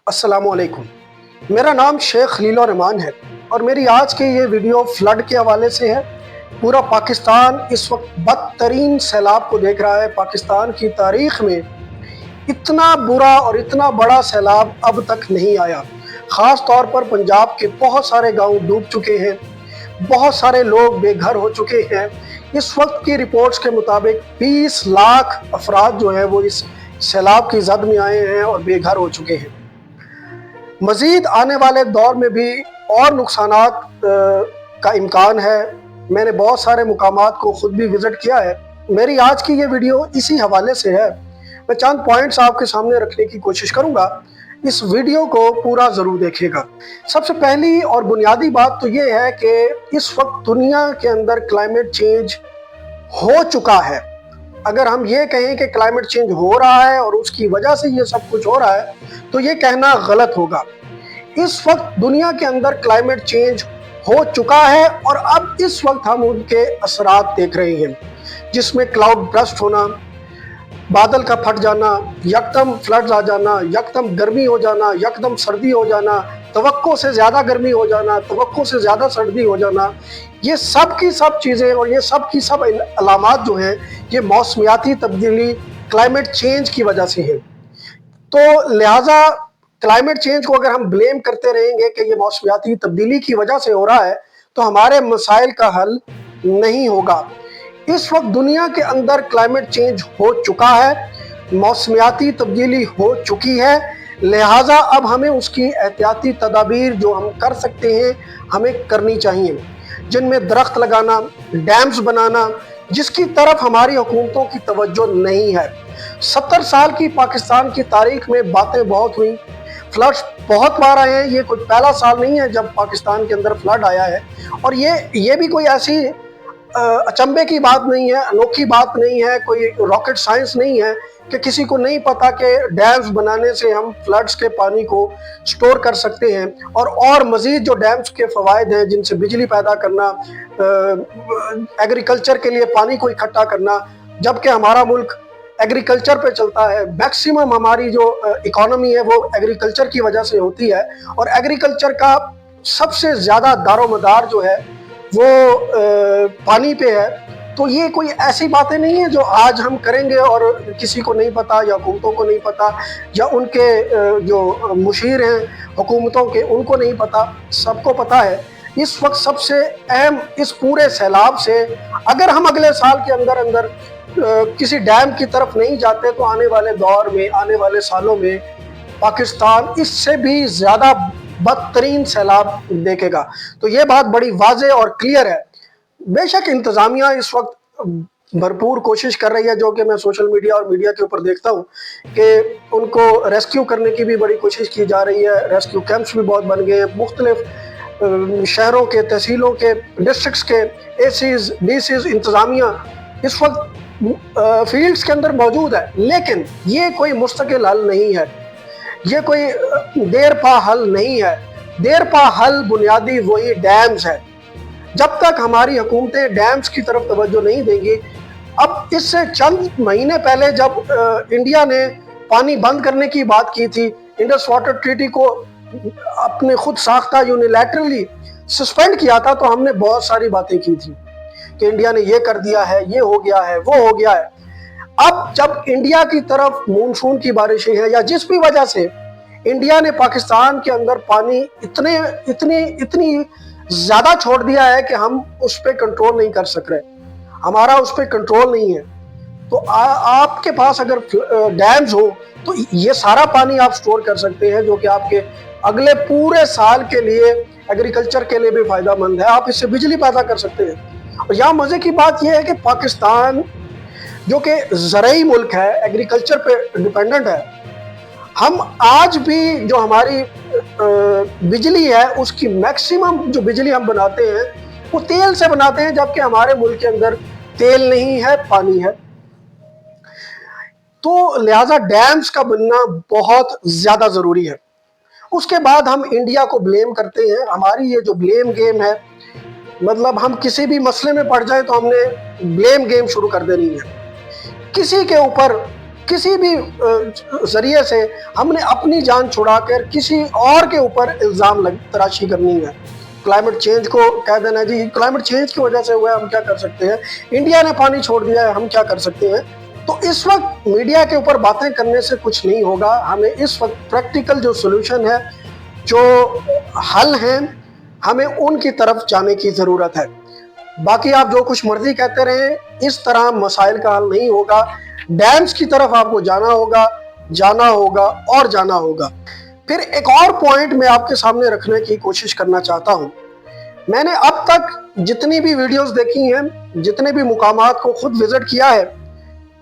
अस्सलाम वालेकुम। मेरा नाम शेख खलीलुर रहमान है और मेरी आज की ये वीडियो फ्लड के हवाले से है। पूरा पाकिस्तान इस वक्त बदतरीन सैलाब को देख रहा है। पाकिस्तान की तारीख में इतना बुरा और इतना बड़ा सैलाब अब तक नहीं आया। ख़ास तौर पर पंजाब के बहुत सारे गांव डूब चुके हैं, बहुत सारे लोग बेघर हो चुके हैं। इस वक्त की रिपोर्ट्स के मुताबिक 20 लाख अफराद जो हैं वो इस सैलाब की जद में आए हैं और बेघर हो चुके हैं। मज़ीद आने वाले दौर में भी और नुकसानात का इम्कान है। मैंने बहुत सारे मुकामात को ख़ुद भी विज़िट किया है। मेरी आज की ये वीडियो इसी हवाले से है। मैं चंद पॉइंट्स आपके सामने रखने की कोशिश करूँगा। इस वीडियो को पूरा ज़रूर देखिएगा। सबसे पहली और बुनियादी बात तो ये है कि इस वक्त दुनिया के अंदर क्लाइमेट चेंज हो चुका है। अगर हम ये कहें कि क्लाइमेट चेंज हो रहा है और उसकी वजह से ये सब कुछ हो रहा है तो ये कहना गलत होगा। इस वक्त दुनिया के अंदर क्लाइमेट चेंज हो चुका है और अब इस वक्त हम उनके असरात देख रहे हैं, जिसमें क्लाउड बर्स्ट होना, बादल का फट जाना, यकदम फ्लड्स आ जाना, यकदम गर्मी हो जाना, यकदम सर्दी हो जाना, तवक्को से ज़्यादा गर्मी हो जाना, तवक्को से ज़्यादा सर्दी हो जाना। ये सब की सब चीज़ें और ये सब की सब अलामात जो हैं ये मौसमियाती तब्दीली क्लाइमेट चेंज की वजह से है। तो लिहाजा क्लाइमेट चेंज को अगर हम ब्लेम करते रहेंगे कि ये मौसमियाती तब्दीली की वजह से हो रहा है तो हमारे मसाइल का हल नहीं होगा। इस वक्त दुनिया के अंदर क्लाइमेट चेंज हो चुका है, मौसमियाती तब्दीली हो चुकी है, लिहाजा अब हमें उसकी एहतियाती तदाबीर जो हम कर सकते हैं हमें करनी चाहिए, जिनमें दरख्त लगाना, डैम्स बनाना, जिसकी तरफ हमारी हुकूमतों की तवज्जो नहीं है। 70 साल की पाकिस्तान की तारीख में बातें बहुत हुई, फ्लड्स बहुत बार आए हैं। ये कोई पहला साल नहीं है जब पाकिस्तान के अंदर फ्लड आया है और ये भी कोई ऐसी अचंभे की बात नहीं है, अनोखी बात नहीं है, कोई रॉकेट साइंस नहीं है कि किसी को नहीं पता कि डैम्स बनाने से हम फ्लड्स के पानी को स्टोर कर सकते हैं और मज़ीद जो डैम्स के फ़वाइद हैं, जिनसे बिजली पैदा करना, एग्रीकल्चर के लिए पानी को इकट्ठा करना, जबकि हमारा मुल्क एग्रीकल्चर पे चलता है। मैक्सिमम हमारी जो इकोनॉमी है वो एग्रीकल्चर की वजह से होती है और एग्रीकल्चर का सबसे ज़्यादा दारोमदार जो है वो पानी पे है। तो ये कोई ऐसी बातें नहीं है जो आज हम करेंगे और किसी को नहीं पता या हुकूमतों को नहीं पता या उनके जो मुशीर हैं हुकूमतों के उनको नहीं पता, सबको पता है। इस वक्त सबसे अहम इस पूरे सैलाब से अगर हम अगले साल के अंदर अंदर किसी डैम की तरफ नहीं जाते तो आने वाले दौर में, आने वाले सालों में पाकिस्तान इससे भी ज़्यादा बदतरीन सैलाब देखेगा। तो ये बात बड़ी वाज़े और क्लियर है। बेशक इंतज़ामिया इस वक्त भरपूर कोशिश कर रही है, जो कि मैं सोशल मीडिया और मीडिया के ऊपर देखता हूँ कि उनको रेस्क्यू करने की भी बड़ी कोशिश की जा रही है। रेस्क्यू कैंप्स भी बहुत बन गए हैं, मुख्तलिफ शहरों के, तहसीलों के, डिस्ट्रिक्ट्स के एसीज, डीसीज, इंतज़ामिया इस वक्त फील्ड्स के अंदर मौजूद है। लेकिन ये कोई मुस्तकिल हल नहीं है, ये कोई देर पा हल नहीं है। देर पा हल बुनियादी वही डैम्स है। जब तक हमारी हुकूमतें डैम्स की तरफ तवज्जो नहीं देंगी, अब इससे चंद महीने पहले जब इंडिया ने पानी बंद करने की बात की थी, इंडस वाटर ट्रीटी को अपने खुद साख्ता यूनिलैटरली सस्पेंड किया था, तो हमने बहुत सारी बातें की थी कि इंडिया ने ये कर दिया है, ये हो गया है, वो हो गया है। अब जब इंडिया की तरफ मानसून की बारिशें हैं या जिस भी वजह से इंडिया ने पाकिस्तान के अंदर पानी इतनी ज़्यादा छोड़ दिया है कि हम उस पर कंट्रोल नहीं कर सक रहे, हमारा उस पर कंट्रोल नहीं है। तो आपके पास अगर डैम्स हो तो ये सारा पानी आप स्टोर कर सकते हैं, जो कि आपके अगले पूरे साल के लिए एग्रीकल्चर के लिए भी फ़ायदेमंद है। आप इससे बिजली पैदा कर सकते हैं। और यहाँ मज़े की बात यह है कि पाकिस्तान जो कि ज़रई मुल्क है, एग्रीकल्चर पे डिपेंडेंट है, हम आज भी जो हमारी बिजली है उसकी मैक्सिमम जो बिजली हम बनाते हैं वो तेल से बनाते हैं, जबकि हमारे मुल्क के अंदर तेल नहीं है, पानी है। तो लिहाजा डैम्स का बनना बहुत ज़्यादा ज़रूरी है। उसके बाद हम इंडिया को ब्लेम करते हैं। हमारी ये जो ब्लेम गेम है, मतलब हम किसी भी मसले में पड़ जाए तो हमने ब्लेम गेम शुरू कर देनी है। किसी के ऊपर किसी भी जरिए से हमने अपनी जान छुड़ा कर किसी और के ऊपर इल्ज़ाम तराशी करनी है। क्लाइमेट चेंज को कह देना जी क्लाइमेट चेंज की वजह से हुआ है, हम क्या कर सकते हैं, इंडिया ने पानी छोड़ दिया है, हम क्या कर सकते हैं। तो इस वक्त मीडिया के ऊपर बातें करने से कुछ नहीं होगा। हमें इस वक्त प्रैक्टिकल जो सोल्यूशन है, जो हल हैं, हमें उनकी तरफ जाने की ज़रूरत है। बाकी आप जो कुछ मर्जी कहते रहें, इस तरह मसाइल का हल नहीं होगा। डैम्स की तरफ आपको जाना होगा, जाना होगा और जाना होगा। फिर एक और पॉइंट मैं आपके सामने रखने की कोशिश करना चाहता हूं। मैंने अब तक जितनी भी वीडियोस देखी हैं, जितने भी मुकामात को खुद विजिट किया है,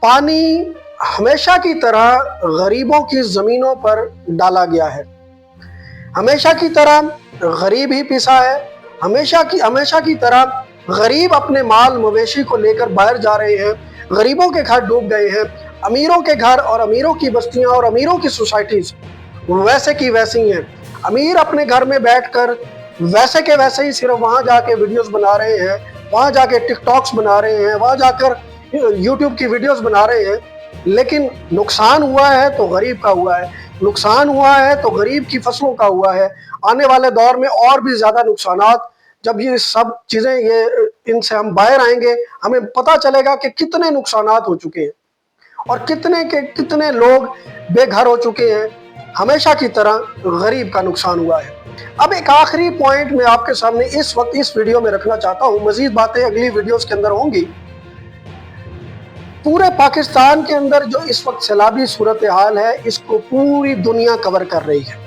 पानी हमेशा की तरह गरीबों की ज़मीनों पर डाला गया है। हमेशा की तरह गरीब ही पिसा है। हमेशा की तरह गरीब अपने माल मवेशी को लेकर बाहर जा रहे हैं। गरीबों के घर डूब गए हैं। अमीरों के घर और अमीरों की बस्तियां और अमीरों की सोसाइटीज वैसे की वैसी हैं। अमीर अपने घर में बैठकर वैसे के वैसे ही सिर्फ वहां जाके वीडियोस बना रहे हैं, वहां जाके टिकटॉक्स बना रहे हैं, वहां जाकर यूट्यूब की वीडियोस बना रहे हैं। लेकिन नुकसान हुआ है तो गरीब का हुआ है, नुकसान हुआ है तो गरीब की फसलों का हुआ है। आने वाले दौर में और भी ज्यादा नुकसानात, जब ये सब चीजें इनसे हम बाहर आएंगे, हमें पता चलेगा कि कितने नुकसानात हो चुके हैं और कितने लोग बेघर हो चुके हैं। हमेशा की तरह गरीब का नुकसान हुआ है। अब एक आखिरी पॉइंट मैं आपके सामने इस वक्त इस वीडियो में रखना चाहता हूं। मजीद बातें अगली वीडियोस के अंदर होंगी। पूरे पाकिस्तान के अंदर जो इस वक्त सैलाबी सूरत हाल है, इसको पूरी दुनिया कवर कर रही है।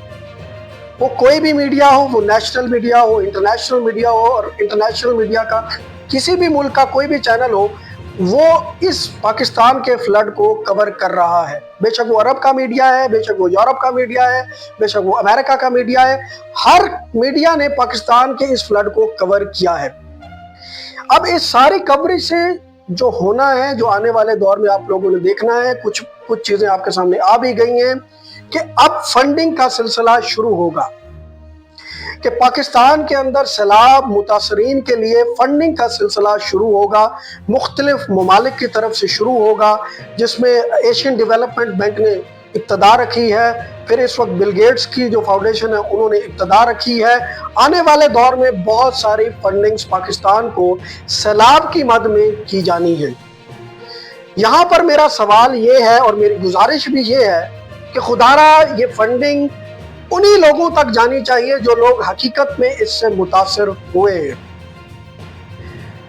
वो कोई भी मीडिया हो, वो नेशनल मीडिया हो, इंटरनेशनल मीडिया हो, और इंटरनेशनल मीडिया का किसी भी मुल्क का कोई भी चैनल हो, वो इस पाकिस्तान के फ्लड को कवर कर रहा है। बेशक वो अरब का मीडिया है, बेशक वो यूरोप का मीडिया है, बेशक वो अमेरिका का मीडिया है, हर मीडिया ने पाकिस्तान के इस फ्लड को कवर किया है। अब इस सारी कवरेज से जो होना है, जो आने वाले दौर में आप लोगों ने देखना है, कुछ चीजें आपके सामने आ भी गई हैं कि अब फंडिंग का सिलसिला शुरू होगा, कि पाकिस्तान के अंदर सैलाब मुतासरीन के लिए फंडिंग का सिलसिला शुरू होगा। मुख्तलिफ ममालिक की तरफ से शुरू होगा, जिसमें एशियन डेवलपमेंट बैंक ने इब्तदा रखी है। फिर इस वक्त बिल गेट्स की जो फाउंडेशन है, उन्होंने इब्तदा रखी है। आने वाले दौर में बहुत सारी फंडिंग्स पाकिस्तान को सैलाब की मद में की जानी है। यहाँ पर मेरा सवाल ये है और मेरी गुजारिश भी ये है कि खुदारा ये फंडिंग उन्हीं लोगों तक जानी चाहिए जो लोग हकीकत में इससे मुतासिर हुए हैं।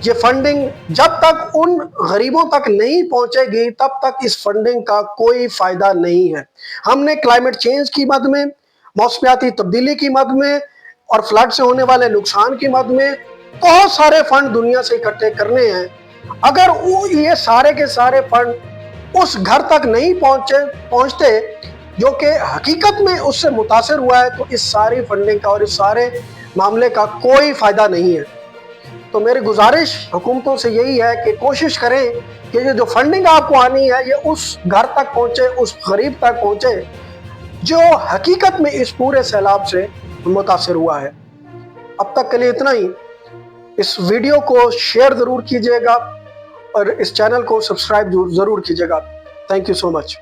ये फंडिंग जब तक उन गरीबों तक नहीं पहुंचेगी, तब तक इस फंडिंग का कोई फायदा नहीं है। हमने क्लाइमेट चेंज की मद में, मौसमियाती तब्दीली की मद में और फ्लड से होने वाले नुकसान की मद में बहुत सारे फंड दुनिया से इकट्ठे करने हैं। अगर ये सारे के सारे फंड उस घर तक नहीं पहुंचते जो कि हकीकत में उससे मुतासिर हुआ है, तो इस सारी फंडिंग का और इस सारे मामले का कोई फायदा नहीं है। तो मेरी गुजारिश हुकूमतों से यही है कि कोशिश करें कि ये जो फंडिंग आपको आनी है, ये उस घर तक पहुंचे, उस गरीब तक पहुंचे जो हकीकत में इस पूरे सैलाब से मुतासिर हुआ है। अब तक के लिए इतना ही। इस वीडियो को शेयर ज़रूर कीजिएगा और इस चैनल को सब्सक्राइब ज़रूर कीजिएगा। Thank you so much.